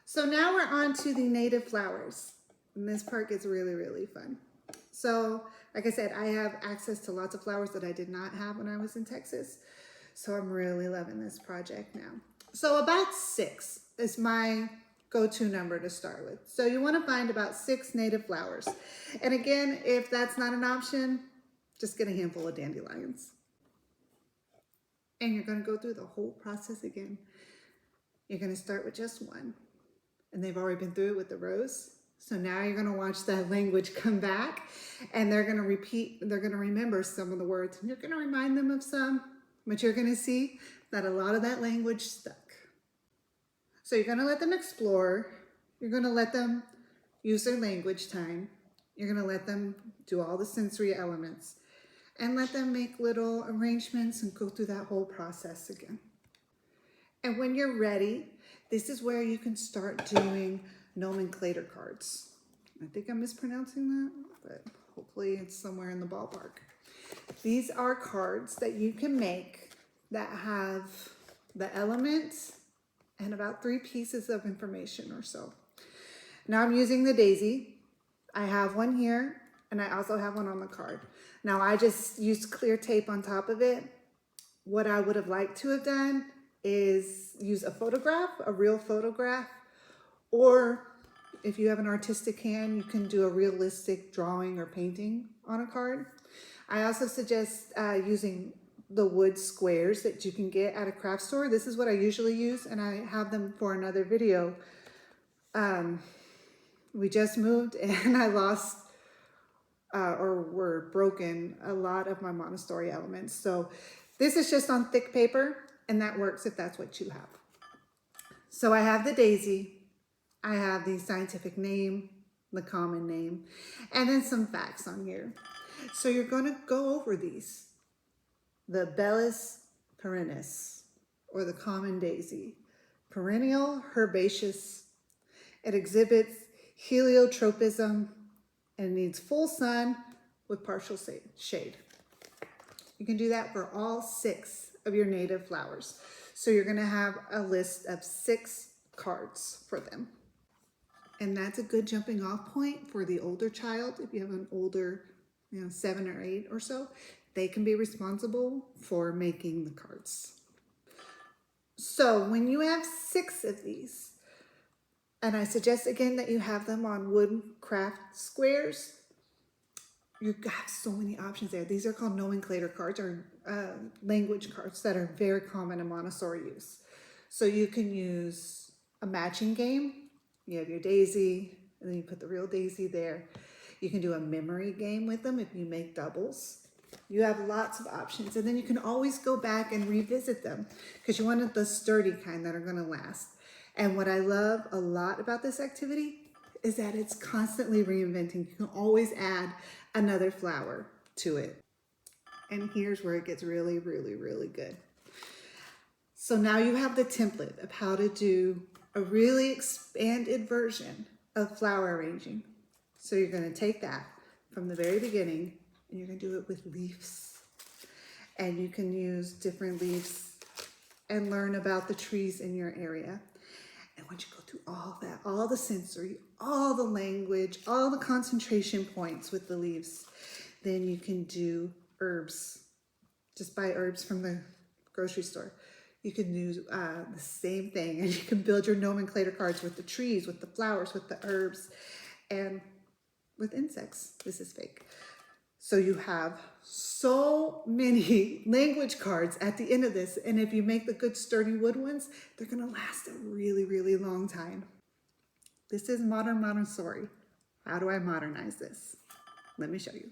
So now we're on to the native flowers. And this part gets really, really fun. So, like I said, I have access to lots of flowers that I did not have when I was in Texas. So I'm really loving this project now. So about 6 is my go-to number to start with. So you want to find about 6 native flowers. And again, if that's not an option, just get a handful of dandelions. And you're going to go through the whole process again. You're going to start with just one. And they've already been through it with the rose. So now you're going to watch that language come back, and they're going to repeat, they're going to remember some of the words, and you're going to remind them of some, but you're going to see that a lot of that language stuck. So you're going to let them explore. You're going to let them use their language time. You're going to let them do all the sensory elements and let them make little arrangements and go through that whole process again. And when you're ready, this is where you can start doing nomenclator cards. I think I'm mispronouncing that, but hopefully it's somewhere in the ballpark. These are cards that you can make that have the elements and about 3 pieces of information or so. Now I'm using the daisy. I have one here, and I also have one on the card. Now I just used clear tape on top of it. What I would have liked to have done is use a photograph, a real photograph, or if you have an artistic hand, you can do a realistic drawing or painting on a card. I also suggest using the wood squares that you can get at a craft store. This is what I usually use, and I have them for another video. We just moved, and I lost or were broken a lot of my Montessori elements. So this is just on thick paper, and that works if that's what you have. So I have the daisy, I have the scientific name, the common name, and then some facts on here. So you're going to go over these. The Bellis perennis, or the common daisy, perennial herbaceous. It exhibits heliotropism and needs full sun with partial shade. You can do that for all 6 of your native flowers. So you're going to have a list of 6 cards for them. And that's a good jumping off point for the older child. If you have an older, 7 or 8 or so, they can be responsible for making the cards. So when you have 6 of these, and I suggest again that you have them on wood craft squares, you have so many options there. These are called nomenclator cards, or language cards that are very common in Montessori use. So you can use a matching game. You have your daisy, and then you put the real daisy there. You can do a memory game with them if you make doubles. You have lots of options, and then you can always go back and revisit them because you wanted the sturdy kind that are going to last. And what I love a lot about this activity is that it's constantly reinventing. You can always add another flower to it. And here's where it gets really, really, really good. So now you have the template of how to do a really expanded version of flower arranging. So you're going to take that from the very beginning, and you're going to do it with leaves. And you can use different leaves and learn about the trees in your area. And once you go through all that, all the sensory, all the language, all the concentration points with the leaves, then you can do herbs. Just buy herbs from the grocery store. You can do the same thing, and you can build your nomenclator cards with the trees, with the flowers, with the herbs, and with insects. This is fake. So you have so many language cards at the end of this, and if you make the good sturdy wood ones, they're going to last a really, really long time. This is modern Montessori. How do I modernize this? Let me show you.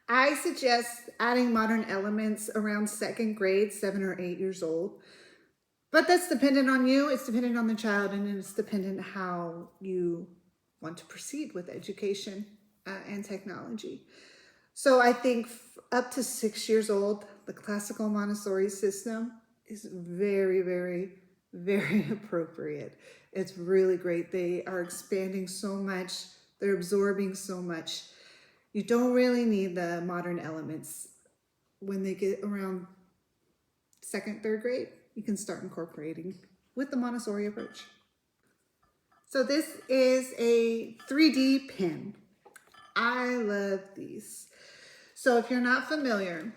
I suggest adding modern elements around 2nd grade, 7 or 8 years old. But that's dependent on you, it's dependent on the child, and it's dependent how you want to proceed with education and technology. So I think up to 6 years old, the classical Montessori system is very, very, very appropriate. It's really great. They are expanding so much. They're absorbing so much. You don't really need the modern elements. When they get around 2nd, 3rd grade, you can start incorporating with the Montessori approach. So this is a 3D pin. I love these. So if you're not familiar,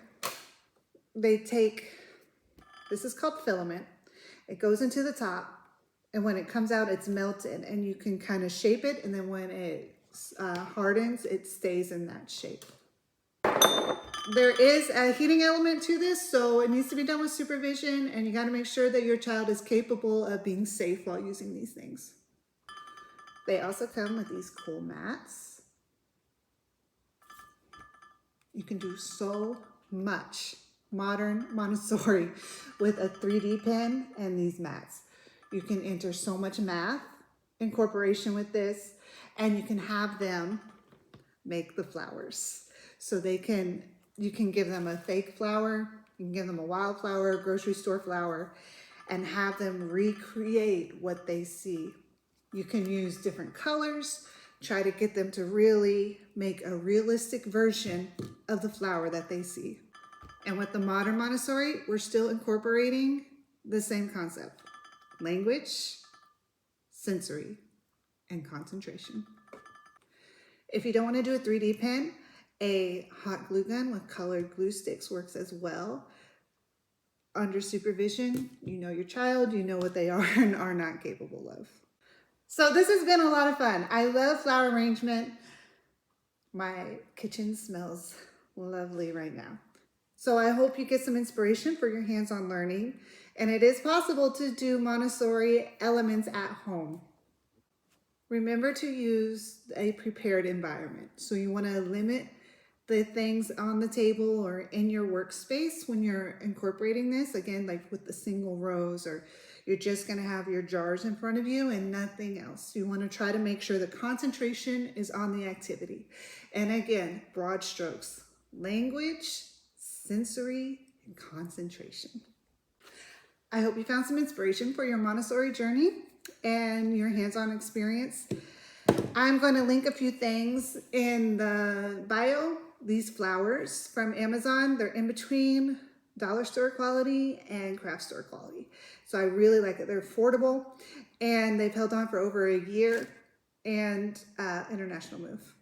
this is called filament. It goes into the top, and when it comes out, it's melted, and you can kind of shape it, and then when it hardens, it stays in that shape. There is a heating element to this, so it needs to be done with supervision, and you got to make sure that your child is capable of being safe while using these things. They also come with these cool mats. You can do so much modern Montessori with a 3D pen and these mats. You can enter so much math incorporation with this, and you can have them make the flowers. So you can give them a fake flower, you can give them a wildflower, grocery store flower, and have them recreate what they see. You can use different colors, try to get them to really make a realistic version of the flower that they see. And with the modern Montessori, we're still incorporating the same concept: language, sensory, and concentration. If you don't want to do a 3D pen, a hot glue gun with colored glue sticks works as well. Under supervision, you know your child, you know what they are and are not capable of. So this has been a lot of fun. I love flower arrangement. My kitchen smells lovely right now. So I hope you get some inspiration for your hands-on learning. And it is possible to do Montessori elements at home. Remember to use a prepared environment. So you want to limit the things on the table or in your workspace when you're incorporating this. Again, like with the single rows, or you're just going to have your jars in front of you and nothing else. You want to try to make sure the concentration is on the activity. And again, broad strokes: language, sensory, and concentration. I hope you found some inspiration for your Montessori journey and your hands-on experience. I'm going to link a few things in the bio. These flowers from Amazon, they're in between dollar store quality and craft store quality. So I really like it. They're affordable, and they've held on for over a year, and international move.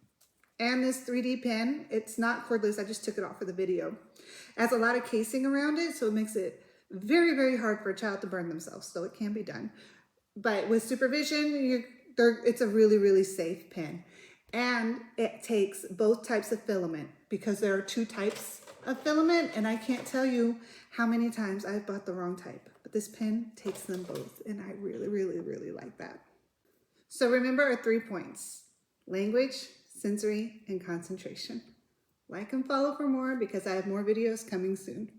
And this 3D pen, it's not cordless. I just took it off for the video. It has a lot of casing around it, so it makes it very, very hard for a child to burn themselves, so it can be done. But with supervision, it's a really, really safe pen. And it takes both types of filament, because there are 2 types of filament, and I can't tell you how many times I've bought the wrong type. But this pen takes them both, and I really, really, really like that. So remember our 3 points: language, sensory, and concentration. Like and follow for more, because I have more videos coming soon.